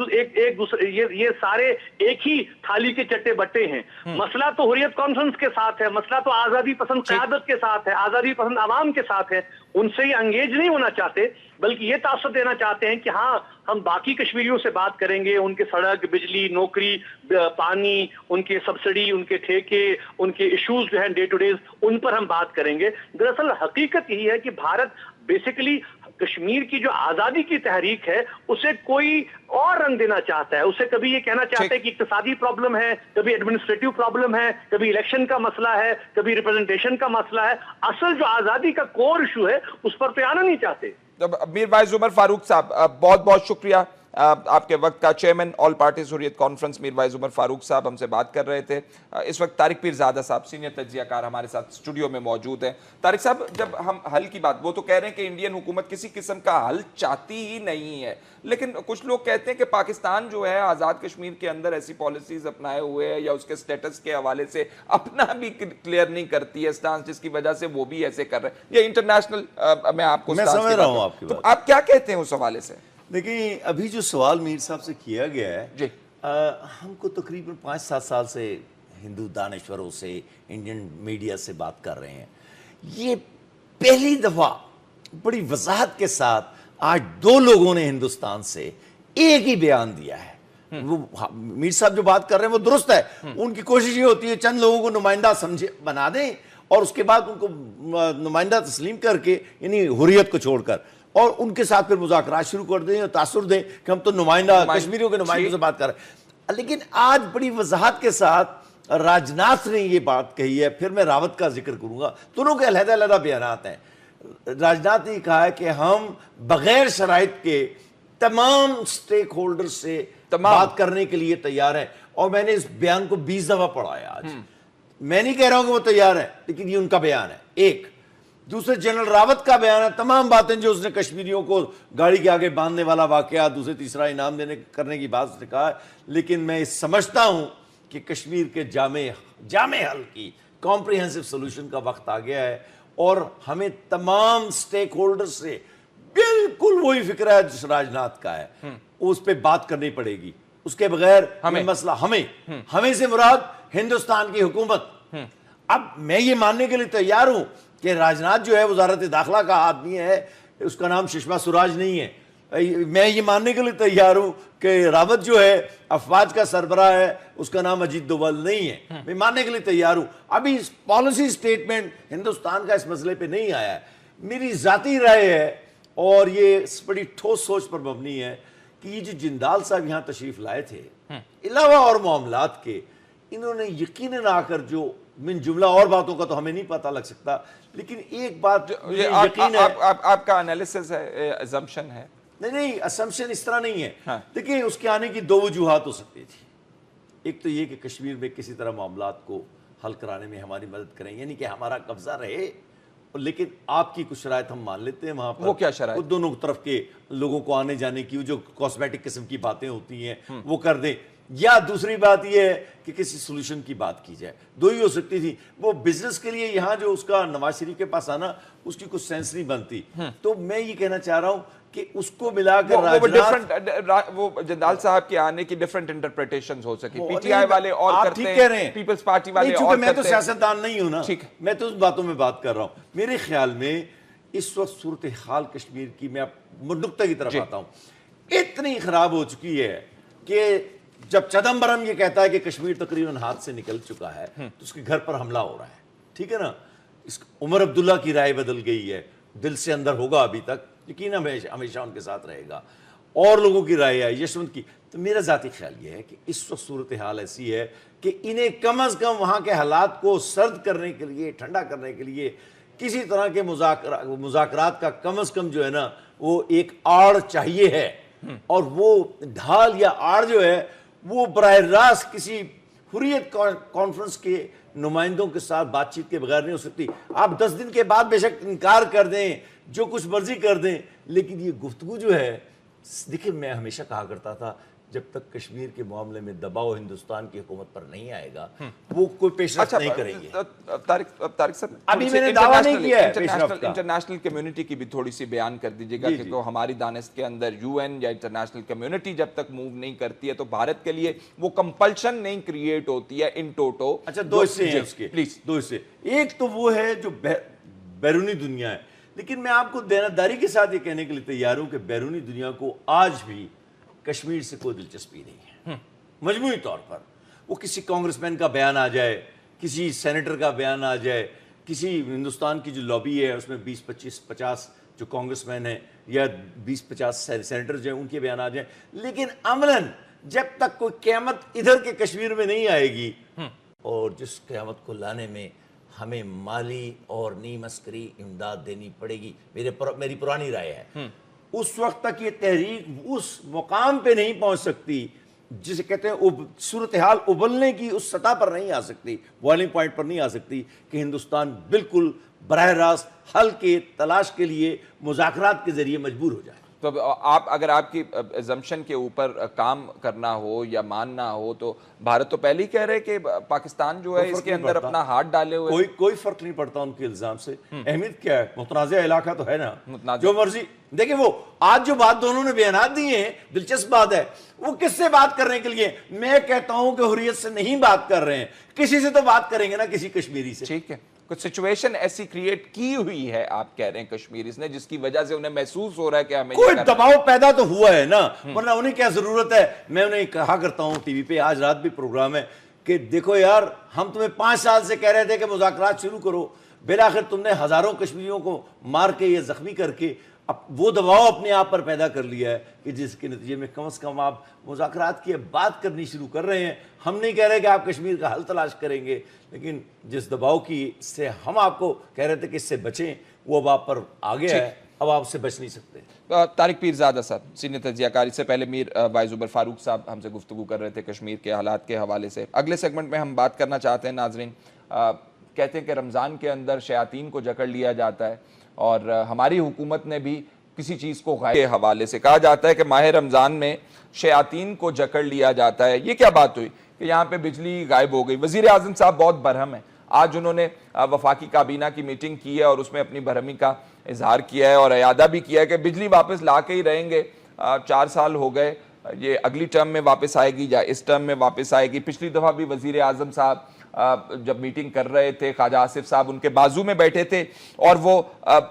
دوسرے یہ سارے ایک ہی تھالی کے چٹے بٹے ہیں. مسئلہ تو حریت کانفرنس کے ساتھ ہے, مسئلہ تو آزادی پسند قیادت کے ساتھ ہے, آزادی پسند عوام کے ساتھ ہے. ان سے یہ انگیج نہیں ہونا چاہتے, بلکہ یہ تاثر دینا چاہتے ہیں کہ ہاں ہم باقی کشمیریوں سے بات کریں گے, ان کے سڑک, بجلی, نوکری, پانی, ان کے سبسڈی, ان کے ٹھیکے, ان کے ایشوز جو ہیں ڈے ٹو ڈیز, ان پر ہم بات کریں گے. دراصل حقیقت یہی ہے کہ بھارت بیسیکلی کشمیر کی جو آزادی کی تحریک ہے اسے کوئی اور رنگ دینا چاہتا ہے. اسے کبھی یہ کہنا چاہتا ہے کہ اقتصادی پرابلم ہے, کبھی ایڈمنسٹریٹو پرابلم ہے, کبھی الیکشن کا مسئلہ ہے, کبھی ریپرزنٹیشن کا مسئلہ ہے. اصل جو آزادی کا کور ایشو ہے اس پر تو آنا نہیں چاہتے. میر وائز عمر فاروق صاحب, بہت بہت شکریہ آپ کے وقت کا. چیئرمین آل پارٹیز حریت کانفرنس میر وائز عمر فاروق صاحب ہم سے بات کر رہے تھے. اس وقت طارق پیرزادہ صاحب سینئر تجزیہ کار ہمارے ساتھ اسٹوڈیو میں موجود ہیں. طارق صاحب, جب ہم حل کی بات, وہ تو کہہ رہے ہیں کہ انڈین حکومت کسی قسم کا حل چاہتی ہی نہیں ہے, لیکن کچھ لوگ کہتے ہیں کہ پاکستان جو ہے آزاد کشمیر کے اندر ایسی پالیسیز اپنائے ہوئے ہیں یا اس کے سٹیٹس کے حوالے سے اپنا بھی کلیئر نہیں کرتی ہے سٹانس, جس کی وجہ سے وہ بھی ایسے کر رہے ہیں. یہ انٹرنیشنل میں آپ کو سمجھ رہا ہوں آپ کی بات. آپ کیا کہتے ہیں اس حوالے سے؟ دیکھیں, ابھی جو سوال میر صاحب سے کیا گیا ہے, جی ہم کو تقریباً 5-7 سال سے ہندو دانشوروں سے, انڈین میڈیا سے بات کر رہے ہیں. یہ پہلی دفعہ بڑی وضاحت کے ساتھ آج 2 لوگوں نے ہندوستان سے ایک ہی بیان دیا ہے. وہ میر صاحب جو بات کر رہے ہیں وہ درست ہے. ان کی کوشش یہ ہوتی ہے چند لوگوں کو نمائندہ بنا دیں اور اس کے بعد ان کو نمائندہ تسلیم کر کے, یعنی حریت کو چھوڑ کر, اور ان کے ساتھ پھر مذاکرات شروع کر دیں اور تاثر دیں کہ ہم تو نمائندہ کشمیریوں کے نمائندوں سے بات کر رہے ہیں. لیکن آج بڑی وضاحت کے ساتھ راجناتھ نے یہ بات کہی ہے. پھر میں راوت کا ذکر کروں گا, دونوں کے علیحدہ علیحدہ بیانات ہیں. راجناتھ نے کہا ہے کہ ہم بغیر شرائط کے تمام سٹیک ہولڈر سے بات کرنے کے لیے تیار ہیں, اور میں نے اس بیان کو 20 دفعہ پڑھا ہے آج. میں نہیں کہہ رہا ہوں کہ وہ تیار ہے, لیکن یہ ان کا بیان ہے. ایک دوسرے جنرل راوت کا بیان ہے, تمام باتیں جو اس نے کشمیریوں کو گاڑی کے آگے باندھنے والا واقعہ, دوسرے تیسرا انعام کرنے کی بات اس نے کہا ہے. لیکن میں سمجھتا ہوں کہ کشمیر کے جامع حل کی کمپریہنسو سولوشن کا وقت آ گیا ہے, اور ہمیں تمام سٹیک ہولڈر سے بالکل وہی فکر ہے جس راجناتھ کا ہے, اس پہ بات کرنی پڑے گی. اس کے بغیر مسئلہ ہمیں سے مراد ہندوستان کی حکومت. اب میں یہ ماننے کے لیے تیار ہوں کہ راجناتھ جو ہے وزارت داخلہ کا آدمی ہے, اس کا نام سشما سوراج نہیں ہے. میں یہ ماننے کے لیے تیار ہوں کہ راوت جو ہے افواج کا سربراہ ہے, اس کا نام اجیت دوول نہیں ہے. میں ماننے کے لیے تیار ہوں. ابھی پالیسی سٹیٹمنٹ ہندوستان کا اس مسئلے پہ نہیں آیا ہے. میری ذاتی رائے ہے, اور یہ بڑی ٹھوس سوچ پر مبنی ہے, کہ یہ جو جندال صاحب یہاں تشریف لائے تھے, علاوہ اور معاملات کے, انہوں نے یقیناً آ کر جو من جملہ اور باتوں کا تو ہمیں نہیں پتہ لگ سکتا, لیکن ایک بات یقین ہے. آپ کا انالیسس ہے, اسمپشن ہے؟ نہیں, اسمپشن اس طرح نہیں ہے. دیکھیں, اس کے آنے کی 2 وجوہات ہو سکتی تھی. ایک تو یہ کہ کشمیر میں کسی طرح معاملات کو حل کرانے میں ہماری مدد کریں, یعنی کہ ہمارا قبضہ رہے, لیکن آپ کی کچھ شرائط ہم مان لیتے ہیں وہاں پر. وہ کیا شرائط؟ دونوں طرف کے لوگوں کو آنے جانے کی جو کاسمیٹک قسم کی باتیں ہوتی ہیں وہ کر دیں, یا دوسری بات یہ ہے کہ کسی سولوشن کی بات کی جائے. 2 ہی ہو سکتی تھی. وہ بزنس کے لیے یہاں جو اس کا نواز شریف کے پاس آنا, اس کی کچھ سینس نہیں بنتی. تو میں یہ کہنا چاہ رہا ہوں کہ اس کو ملا کر وہ جندال صاحب کے آنے کی ڈیفرنٹ انٹرپریٹیشنز ہو سکی. پی ٹی آئی والے اور کرتے ہیں, پیپلز پارٹی والے اور کرتے ہیں. میں تو سیاستدان نہیں ہوں نا, میں تو اس باتوں میں بات کر رہا ہوں. میرے خیال میں اس وقت صورتحال کشمیر کی, میں نقطہ کی طرف آتا ہوں, اتنی خراب ہو چکی ہے کہ جب چدمبرم یہ کہتا ہے کہ کشمیر تقریباً ہاتھ سے نکل چکا ہے تو اس کے گھر پر حملہ ہو رہا ہے، ٹھیک ہے نا. عمر عبداللہ کی رائے بدل گئی ہے، دل سے اندر ہوگا ابھی تک، یقیناً ہمیشہ ان کے ساتھ رہے گا. اور لوگوں کی رائے ہے، یشونت کی. تو میرا ذاتی خیال یہ ہے کہ اس وقت صورتحال ایسی ہے کہ انہیں کم از کم وہاں کے حالات کو سرد کرنے کے لیے، ٹھنڈا کرنے کے لیے کسی طرح کے مذاکرات کا کم از کم جو ہے نا وہ ایک آڑ چاہیے ہے. اور وہ ڈھال یا آڑ جو ہے وہ براہ راست کسی حریت کانفرنس کے نمائندوں کے ساتھ بات چیت کے بغیر نہیں ہو سکتی. آپ 10 دن کے بعد بے شک انکار کر دیں، جو کچھ مرضی کر دیں، لیکن یہ گفتگو جو ہے، دیکھیں میں ہمیشہ کہا کرتا تھا جب تک کشمیر کے معاملے میں دباؤ ہندوستان کی حکومت پر نہیں آئے گا وہ کوئی پیش رفت نہیں کریں گے. طارق صاحب ابھی میں نے دعویٰ نہیں کیا ہے انٹرنیشنل کمیونٹی کی بھی تھوڑی سی بیان کر دیجیے گا کہ ہماری دانست کے اندر یو این یا انٹرنیشنل کمیونٹی جب تک موو نہیں کرتی ہے تو بھارت کے لیے وہ کمپلشن نہیں کریٹ ہوتی ہے ان ٹوٹو. اچھا 2 حصے ہیں اس کے، پلیز 2 حصے. ایک تو وہ ہے جو بیرونی دنیا ہے، لیکن میں آپ کو دیانتداری کے ساتھ یہ کہنے کے لیے تیار ہوں کہ بیرونی دنیا کو آج بھی کشمیر سے کوئی دلچسپی نہیں ہے. مجموعی طور پر وہ کسی کانگریس مین کا بیان آ جائے، کسی سینیٹر کا بیان آ جائے، کسی ہندوستان کی جو لابی ہے اس میں 20-25-50 جو کانگریس مین ہیں یا 20-50 سینیٹر جو ہیں ان کے بیان آ جائیں، لیکن عملاً جب تک کوئی قیامت ادھر کے کشمیر میں نہیں آئے گی، اور جس قیامت کو لانے میں ہمیں مالی اور نیم عسکری امداد دینی پڑے گی، میری پرانی رائے ہے، اس وقت تک یہ تحریک اس مقام پہ نہیں پہنچ سکتی جسے کہتے ہیں صورتحال ابلنے کی اس سطح پر نہیں آ سکتی، بوائلنگ پوائنٹ پر نہیں آ سکتی کہ ہندوستان بالکل براہ راست حل کے تلاش کے لیے مذاکرات کے ذریعے مجبور ہو جائے. تو اگر آپ کی ایزمپشن کے اوپر کام کرنا ہو یا ماننا ہو تو بھارت تو پہلے ہی کہہ رہے کہ پاکستان جو ہے اس کے اندر اپنا ہاتھ ڈالے ہوئے کوئی فرق نہیں پڑتا ان کے الزام سے. اہمیت کیا ہے؟ متنازع علاقہ تو ہے نا، جو مرضی دیکھیں. وہ آج جو بات دونوں نے بیانات دیے ہیں دلچسپ بات ہے، وہ کس سے بات کرنے کے لیے؟ میں کہتا ہوں کہ حریت سے نہیں بات کر رہے ہیں، کسی سے تو بات کریں گے نا، کسی کشمیری سے. ٹھیک ہے، کچھ سچویشن ایسی کریٹ کی ہوئی ہے آپ کہہ رہے ہیں کشمیریز نے جس کی وجہ سے انہیں محسوس ہو رہا ہے کہ ہمیں کوئی دباؤ پیدا تو ہوا ہے نا، ورنہ انہیں کیا ضرورت ہے. میں انہیں کہا کرتا ہوں ٹی وی پہ، آج رات بھی پروگرام ہے، کہ دیکھو یار ہم تمہیں 5 سال سے کہہ رہے تھے کہ مذاکرات شروع کرو، بالآخر تم نے ہزاروں کشمیریوں کو مار کے یا زخمی کر کے وہ دباؤ اپنے آپ پر پیدا کر لیا ہے کہ جس کے نتیجے میں کم از کم آپ مذاکرات کی بات کرنی شروع کر رہے ہیں. ہم نہیں کہہ رہے کہ آپ کشمیر کا حل تلاش کریں گے، لیکن جس دباؤ کی سے ہم آپ کو کہہ رہے تھے کہ اس سے بچیں، وہ اب آپ پر آ گیا ہے، اب آپ سے بچ نہیں سکتے. طارق پیرزادہ صاحب سینئر تجزیہ کاری سے پہلے میر وائز عمر فاروق صاحب ہم سے گفتگو کر رہے تھے کشمیر کے حالات کے حوالے سے. اگلے سیگمنٹ میں ہم بات کرنا چاہتے ہیں ناظرین، کہتے ہیں کہ رمضان کے اندر شیاطین کو جکڑ لیا جاتا ہے اور ہماری حکومت نے بھی کسی چیز کو غائب کے حوالے سے کہا جاتا ہے کہ ماہ رمضان میں شیاطین کو جکڑ لیا جاتا ہے. یہ کیا بات ہوئی کہ یہاں پہ بجلی غائب ہو گئی؟ وزیر اعظم صاحب بہت برہم ہیں، آج انہوں نے وفاقی کابینہ کی میٹنگ کی ہے اور اس میں اپنی برہمی کا اظہار کیا ہے اور اعادہ بھی کیا ہے کہ بجلی واپس لا کے ہی رہیں گے. 4 سال ہو گئے، یہ اگلی ٹرم میں واپس آئے گی یا اس ٹرم میں واپس آئے گی. پچھلی دفعہ بھی وزیر اعظم صاحب جب میٹنگ کر رہے تھے خواجہ آصف صاحب ان کے بازو میں بیٹھے تھے اور وہ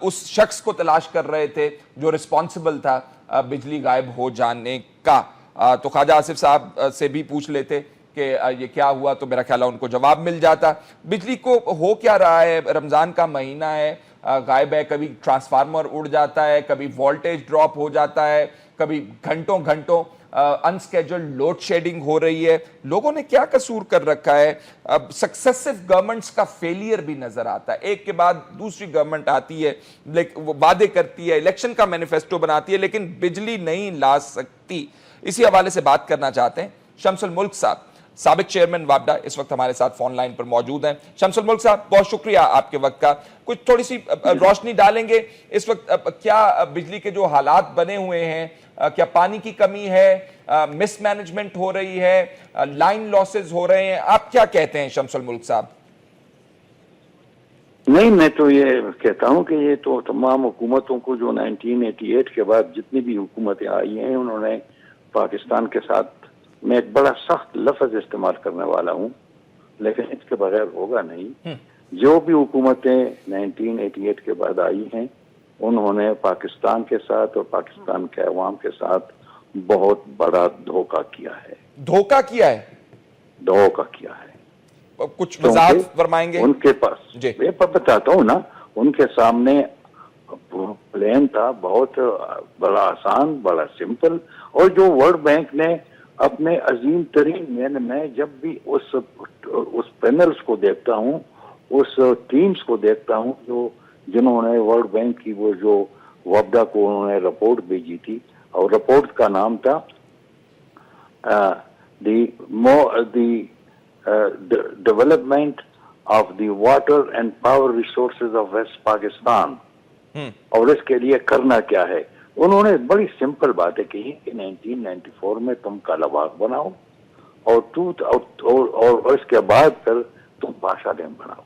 اس شخص کو تلاش کر رہے تھے جو رسپانسبل تھا بجلی غائب ہو جانے کا. تو خواجہ آصف صاحب سے بھی پوچھ لیتے کہ یہ کیا ہوا تو میرا خیال ہے ان کو جواب مل جاتا. بجلی کو ہو کیا رہا ہے؟ رمضان کا مہینہ ہے، غائب ہے، کبھی ٹرانسفارمر اڑ جاتا ہے، کبھی وولٹیج ڈراپ ہو جاتا ہے، کبھی گھنٹوں انسکیجولڈ لوڈ شیڈنگ ہو رہی ہے. لوگوں نے کیا قصور کر رکھا ہے؟ سکسیسو گورنمنٹس کا فیلئر بھی نظر آتا ہے، ایک کے بعد دوسری گورنمنٹ آتی ہے، وہ وعدے کرتی ہے، الیکشن کا مینیفیسٹو بناتی ہے، لیکن بجلی نہیں لا سکتی. اسی حوالے سے بات کرنا چاہتے ہیں شمس الملک صاحب، سابق چیئرمین واپڈا، اس وقت ہمارے ساتھ فون لائن پر موجود ہیں. شمس الملک صاحب بہت شکریہ آپ کے وقت کا. کچھ تھوڑی سی روشنی ڈالیں گے اس وقت کیا بجلی کے جو حالات بنے ہوئے ہیں، کیا پانی کی کمی ہے، مس مینجمنٹ ہو رہی ہے، لائن لاسز ہو رہے ہیں، آپ کیا کہتے ہیں شمس الملک صاحب؟ نہیں، میں تو یہ کہتا ہوں کہ یہ تو تمام حکومتوں کو جو 1988 کے بعد جتنی بھی حکومتیں آئی ہیں انہوں نے پاکستان کے ساتھ، میں ایک بڑا سخت لفظ استعمال کرنے والا ہوں لیکن اس کے بغیر ہوگا نہیں، جو بھی حکومتیں 1988 کے بعد آئی ہیں انہوں نے پاکستان کے ساتھ اور پاکستان کے عوام کے ساتھ بہت بڑا دھوکہ کیا ہے، دھوکہ کیا ہے؟ دھوکہ کیا ہے۔ کچھ وضاحت فرمائیں گے؟ ان کے پاس جی میں بتاتا ہوں نا، ان کے سامنے پلان تھا بہت بڑا آسان، بڑا سمپل، اور جو ورلڈ بینک نے اپنے عظیم ترین، میں جب بھی اس پینلز کو دیکھتا ہوں، اس ٹیمز کو دیکھتا ہوں جنہوں نے ورلڈ بینک کی وہ جو وفدا کو انہوں نے رپورٹ بھیجی تھی، اور رپورٹ کا نام تھا the development of the water and power resources of west Pakistan, اور اس کے لیے کرنا کیا ہے۔ انہوں نے بڑی سمپل باتیں کہی کہ 1994 میں تم کالا باغ بناؤ، اور اس کے بعد پھر تم باشا ڈیم بناؤ۔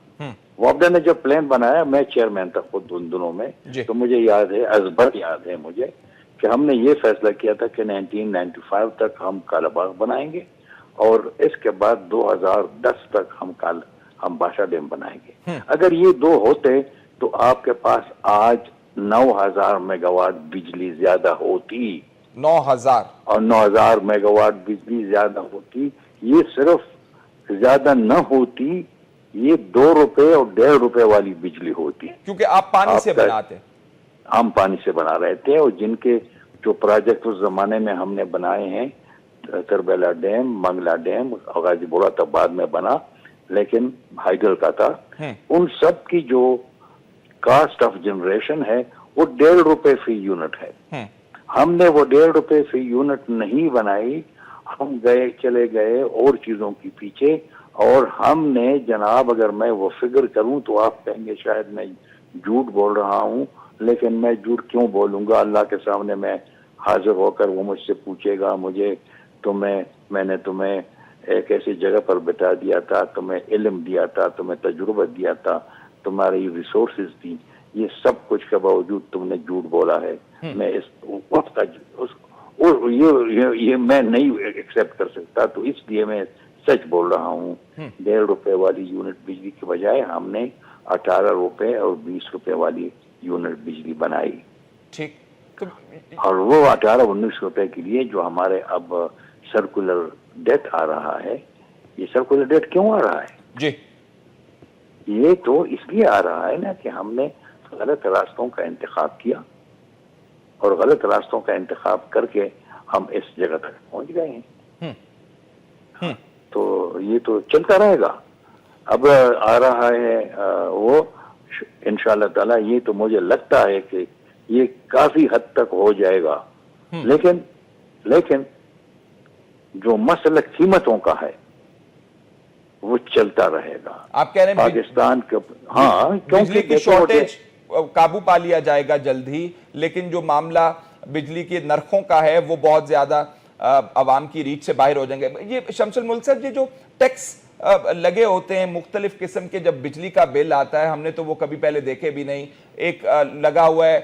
وفدا نے جب پلان بنایا، میں چیئرمین تھا خود ان دنوں میں، تو مجھے یاد ہے، ازبر یاد ہے مجھے، کہ ہم نے یہ فیصلہ کیا تھا کہ 1995 تک ہم کالا باغ بنائیں گے، اور اس کے بعد 2010 تک ہم باشا ڈیم بنائیں گے۔ اگر یہ دو ہوتے تو آپ کے پاس آج 9000 میگا واٹ بجلی زیادہ ہوتی، 9000 اور 9000 میگا واٹ بجلی زیادہ ہوتی۔ یہ صرف زیادہ نہ ہوتی، یہ 2 روپے اور 1.5 روپے والی بجلی ہوتی، کیونکہ آپ پانی سے بناتے، ہم پانی سے بنا رہے تھے۔ اور جن کے جو پروجیکٹ اس زمانے میں ہم نے بنائے ہیں، تربیلا ڈیم، منگلا ڈیم، غازی بوڑا تب بعد میں بنا، لیکن ہائیڈل کا تھا، ان سب کی جو کاسٹ آف جنریشن ہے وہ 1.5 روپے فی یونٹ ہے۔ ہم نے وہ 1.5 روپے فی یونٹ نہیں بنائی، ہم چلے گئے اور چیزوں کی پیچھے، اور ہم نے جناب، اگر میں وہ فگر کروں تو آپ کہیں گے شاید میں جھوٹ بول رہا ہوں، لیکن میں جھوٹ کیوں بولوں گا؟ اللہ کے سامنے میں حاضر ہو کر وہ مجھ سے پوچھے گا، میں نے تمہیں ایک ایسی جگہ پر بٹھا دیا تھا، تمہیں علم دیا تھا، تمہیں تجربہ دیا تھا، تمہاری ریسورسز تھی، یہ سب کچھ کے باوجود تم نے جھوٹ بولا ہے۔ میں اس وقت کا یہ میں نہیں ایکسپٹ کر سکتا، تو اس لیے میں سچ بول رہا ہوں۔ 1.5 روپے والی یونٹ بجلی کے بجائے ہم نے 18 روپے اور 20 روپے والی یونٹ بجلی بنائی، ٹھیک، اور وہ 18-19 روپے کے لیے جو ہمارے اب سرکولر ڈیٹ آ رہا ہے۔ یہ سرکولر ڈیٹ کیوں آ رہا ہے؟ جی یہ تو اس لیے آ رہا ہے نا کہ ہم نے غلط راستوں کا انتخاب کیا، اور غلط راستوں کا انتخاب کر کے ہم اس جگہ تک پہنچ گئے ہیں۔ تو یہ تو چلتا رہے گا۔ اب آ رہا ہے وہ انشاءاللہ تعالی، یہ تو مجھے لگتا ہے کہ یہ کافی حد تک ہو جائے گا، لیکن جو مسئلہ قیمتوں کا ہے وہ چلتا رہے گا۔ آپ کہہ رہے ہیں پاکستان کے بجلی کی شارٹیج قابو پا لیا جائے گا جلد ہی، لیکن جو معاملہ بجلی کے نرخوں کا ہے وہ بہت زیادہ عوام کی ریچ سے باہر ہو جائیں گے۔ یہ شمس الملک صاحب، یہ جو ٹیکس لگے ہوتے ہیں مختلف قسم کے، جب بجلی کا بل آتا ہے، ہم نے تو وہ کبھی پہلے دیکھے بھی نہیں۔ ایک لگا ہوا ہے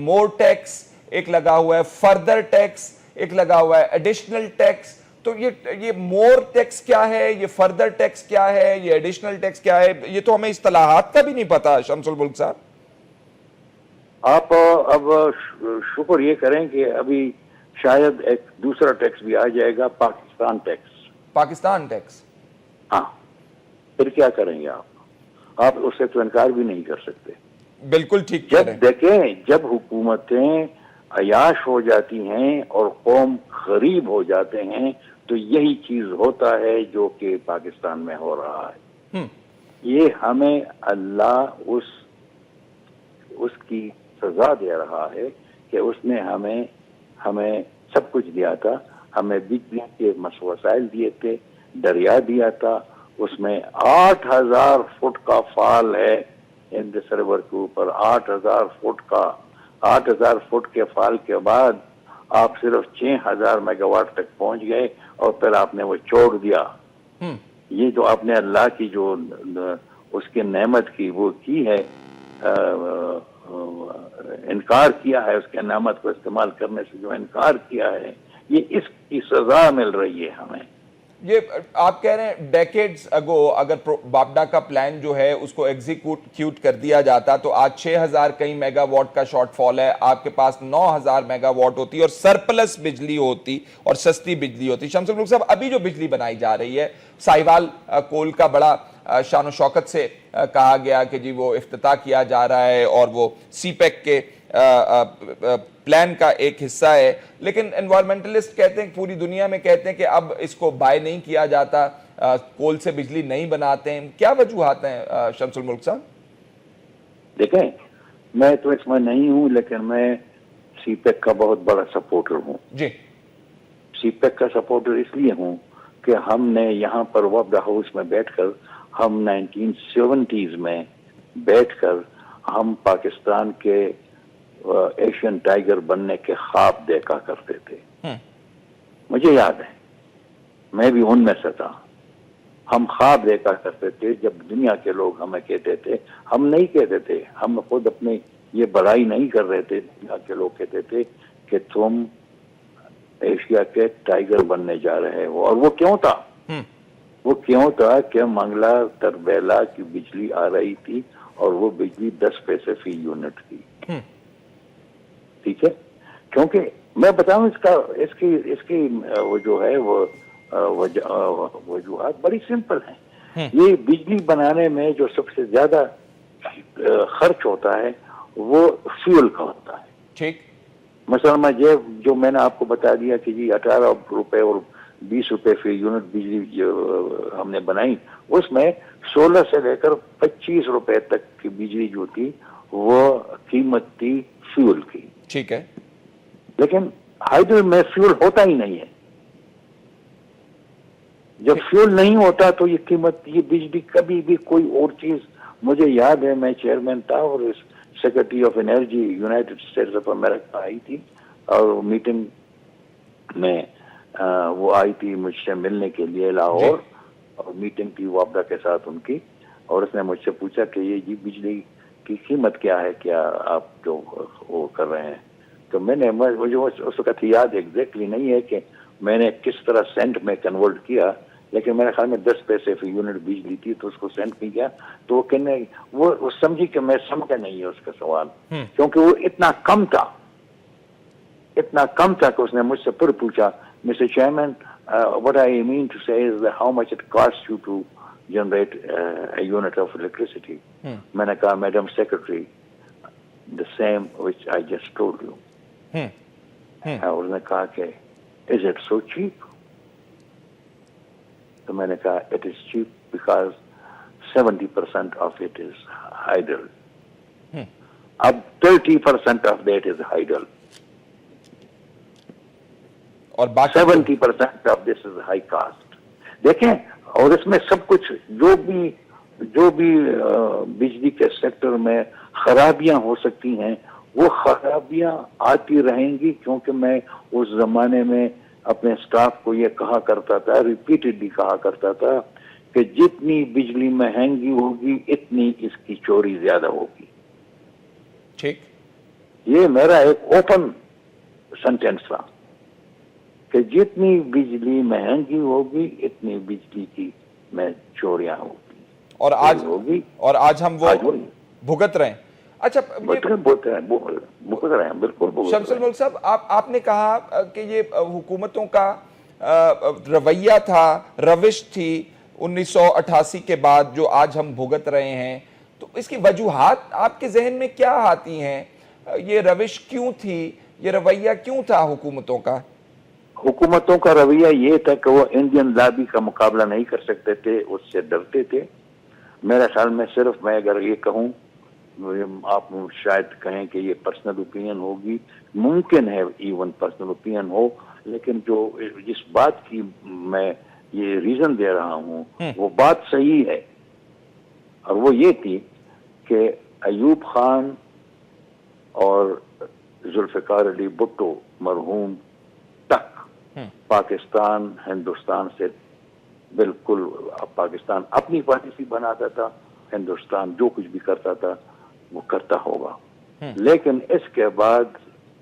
مور ٹیکس، ایک لگا ہوا ہے فردر ٹیکس، ایک لگا ہوا ہے ایڈیشنل ٹیکس۔ تو یہ مور ٹیکس کیا ہے، یہ فردر ٹیکس کیا ہے، یہ ایڈیشنل ٹیکس کیا ہے؟ یہ تو ہمیں اصطلاحات کا بھی نہیں پتا شمس الملک صاحب۔ آپ اب شکر یہ کریں کہ ابھی شاید ایک دوسرا ٹیکس بھی آ جائے گا، پاکستان ٹیکس۔ پاکستان ٹیکس، ہاں، پھر کیا کریں گے آپ اس سے تو انکار بھی نہیں کر سکتے۔ بالکل ٹھیک جب دیکھیں، جب حکومتیں عیاش ہو جاتی ہیں اور قوم غریب ہو جاتے ہیں، تو یہی چیز ہوتا ہے جو کہ پاکستان میں ہو رہا ہے۔ یہ ہمیں اللہ اس کی سزا دے رہا ہے کہ اس نے ہمیں سب کچھ دیا تھا، ہمیں بجلی کے وسائل دیے تھے، دریا دیا تھا، اس میں 8000 فٹ کا فال ہے اندس ریور کے اوپر، 8000 فٹ کے فال کے بعد آپ صرف 6000 میگا واٹ تک پہنچ گئے، اور پھر آپ نے وہ چھوڑ دیا۔ یہ جو آپ نے اللہ کی جو اس کے نعمت کی وہ کی ہے، انکار کیا ہے، اس کے نعمت کو استعمال کرنے سے جو انکار کیا ہے، یہ اس کی سزا مل رہی ہے ہمیں۔ یہ آپ کہہ رہے ہیں ڈیکیڈز اگو اگر بابڈا کا پلان جو ہے اس کو ایگزیکیوٹ کر دیا جاتا تو آج 6000 کئی میگا واٹ کا شارٹ فال ہے, آپ کے پاس 9000 میگا واٹ ہوتی اور سرپلس بجلی ہوتی اور سستی بجلی ہوتی. شمس الملک صاحب, ابھی جو بجلی بنائی جا رہی ہے, ساہیوال کول کا بڑا شان و شوکت سے کہا گیا کہ جی وہ افتتاح کیا جا رہا ہے اور وہ سی پیک کے پلان کا ایک حصہ ہے, لیکن انوائرمنٹلسٹ کہتے ہیں, پوری دنیا میں کہتے ہیں کہ اب اس کو بائی نہیں کیا جاتا, کول سے بجلی نہیں بناتے ہیں. کیا وجوہات ہیں شمس الملک صاحب؟ دیکھیں, میں تو اس میں نہیں ہوں, لیکن میں سی پیک کا بہت بڑا سپورٹر ہوں. جی, سی پیک کا سپورٹر اس لیے ہوں کہ ہم نے یہاں پر وابڈا ہاؤس میں بیٹھ کر, ہم 1970s میں بیٹھ کر ہم پاکستان کے ایشین ٹائیگر بننے کے خواب دیکھا کرتے تھے. مجھے یاد ہے, میں بھی ان میں سے تھا. ہم خواب دیکھا کرتے تھے جب دنیا کے لوگ ہمیں کہتے تھے, ہم نہیں کہتے تھے, ہم خود اپنے یہ بڑائی نہیں کر رہے تھے, دنیا کے لوگ کہتے تھے کہ تم ایشیا کے ٹائیگر بننے جا رہے ہو. اور وہ کیوں تھا؟ وہ کیوں تھا کہ منگلا تربیلا کی بجلی آ رہی تھی اور وہ بجلی 10 پیسے فی یونٹ تھی. ٹھیک ہے, کیونکہ میں بتاؤں اس کی وہ جو ہے وہ وجوہات بڑی سمپل ہیں. یہ بجلی بنانے میں جو سب سے زیادہ خرچ ہوتا ہے وہ فیول کا ہوتا ہے. ٹھیک, مثلا جو میں نے آپ کو بتا دیا کہ جی 18 روپے اور 20 روپے فی یونٹ بجلی جو ہم نے بنائی, اس میں 16 سے لے کر 25 روپے تک کی بجلی جو تھی وہ قیمت تھی فیول کی. ٹھیک ہے, لیکن ہائیڈرل میں فیول ہوتا ہی نہیں ہے. جب فیول نہیں ہوتا تو یہ قیمت, یہ بجلی کبھی بھی کوئی اور چیز, مجھے یاد ہے میں چیئرمین تھا اور secretary of energy United States of America آئی تھی اور میٹنگ میں وہ آئی تھی مجھ سے ملنے کے لیے لاہور, اور میٹنگ تھی وابڈا کے ساتھ ان کی, اور اس نے مجھ سے پوچھا کہ یہ جی بجلی کی قیمت کیا ہے, کیا آپ جو وہ کر رہے ہیں. تو میں نے, مجھے اس وقت یاد ایگزیکٹلی نہیں ہے کہ میں نے کس طرح سینٹ میں کنورٹ کیا, لیکن میرے خیال میں 10 پیسے فی یونٹ بجلی تھی تو اس کو سینٹ میں کیا. تو وہ سمجھی کہ میں سمجھا نہیں ہے اس کا سوال, کیونکہ وہ اتنا کم تھا کہ اس نے مجھ سے پھر پوچھا, mister chairman what I mean to say is that how much it costs you to generate a unit of electricity. میں نے کہا madam secretary the same which I just told you. اور اس نے کہا کہ is it so cheap? تو میں نے کہا it is cheap because 70% of it is hydel. اب 30% of that is hydel. اور باقی 70% of this is high cost. دیکھیں, اور اس میں سب کچھ جو بھی بجلی کے سیکٹر میں خرابیاں ہو سکتی ہیں وہ خرابیاں آتی رہیں گی, کیونکہ میں اس زمانے میں اپنے سٹاف کو یہ کہا کرتا تھا, ریپیٹڈلی کہا کرتا تھا کہ جتنی بجلی مہنگی ہوگی اتنی اس کی چوری زیادہ ہوگی. ٹھیک, یہ میرا ایک اوپن سینٹینس تھا کہ جتنی بجلی مہنگی ہوگی اتنی بجلی کی میں چوریاں ہوگی. اور آج ہم وہ بھگت رہے ہیں. اچھا, بولتے ہیں بالکل. شمس الملک صاحب, آپ نے کہا کہ یہ حکومتوں کا رویہ تھا, روش تھی 1988 کے بعد جو آج ہم بھگت رہے ہیں, تو اس کی وجوہات آپ کے ذہن میں کیا آتی ہیں؟ یہ روش کیوں تھی, یہ رویہ کیوں تھا حکومتوں کا؟ حکومتوں کا رویہ یہ تھا کہ وہ انڈین لابی کا مقابلہ نہیں کر سکتے تھے, اس سے ڈرتے تھے. میرے خیال میں صرف میں اگر یہ کہوں, آپ شاید کہیں کہ یہ پرسنل اوپینین ہوگی, ممکن ہے ایون پرسنل اوپینین ہو, لیکن جو جس بات کی میں یہ ریزن دے رہا ہوں وہ بات صحیح ہے, اور وہ یہ تھی کہ ایوب خان اور ذوالفقار علی بھٹو مرحوم تک پاکستان ہندوستان سے بالکل, پاکستان اپنی پالیسی بناتا تھا, ہندوستان جو کچھ بھی کرتا تھا وہ کرتا ہوگا. لیکن اس کے بعد